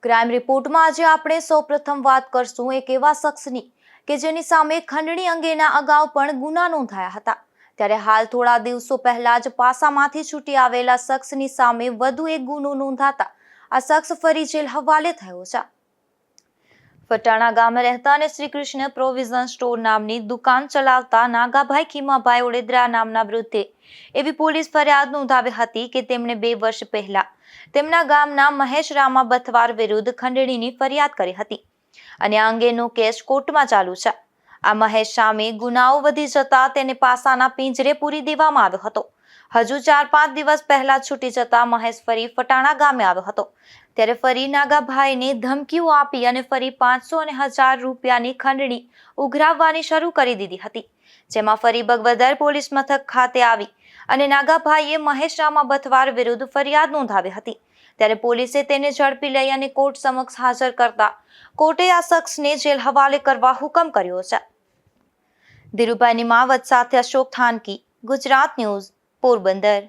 Crime રિપોર્ટમાં આજે આપણે સૌપ્રથમ વાત કરશું એક એવા શખ્સની કે જેની સામે ખંડણી અંગેના અગાઉ પણ ગુના નોંધાયા હતા। ત્યારે હાલ થોડા દિવસો પહેલા જ પાસામાંથી છૂટી આવેલા શખ્સની સામે વધુ એક ગુનો નોંધાતા આ શખ્સ ફરી જેલ હવાલે થયો છે। ફટાણા ગામે રહેતા અને શ્રી કૃષ્ણ પ્રોવિઝન સ્ટોર નામની દુકાન ચલાવતા નાગાભાઈ ખીમાભાઈ ઓડેદરા નામના વૃદ્ધે એવી પોલીસ ફરિયાદ નોંધાવી હતી કે તેમણે 2 વર્ષ પહેલા તેમના ગામના મહેશ રામા બથવાર વિરુદ્ધ ખંડણીની ફરિયાદ કરી હતી અને આ અંગેનો કેસ કોર્ટમાં ચાલુ છે। આ મહેશ સામે ગુનાઓ વધી જતા તેને પાસાના પિંજરે પૂરી દેવામાં આવ્યો હતો। હજુ 4-5 દિવસ પહેલા છૂટી જતા મહેશ ફરી ફટાણા ગામે આવ્યો હતો। ત્યારે ફરી નાગાભાઈને ધમકીઓ આપી અને ફરી 500 અને 1000 રૂપિયાની ખંડણી ઉઘરાવવાની શરૂ કરી દીધી હતી, જેમાં ફરી બગવદર પોલીસ મથક ખાતે આવી અને નાગાભાઈએ મહેશ રામા બથવાર વિરુદ્ધ ફરિયાદ નોંધાવી હતી। ત્યારે પોલીસે તેને ઝડપી લઈ અને કોર્ટ સમક્ષ હાજર કરતા કોર્ટે આ શખ્સને જેલ હવાલે કરવા હુકમ કર્યો છે। ધીરુભાઈની માવત સાથે અશોક થાનકી, ગુજરાત ન્યૂઝ, પોરબંદર।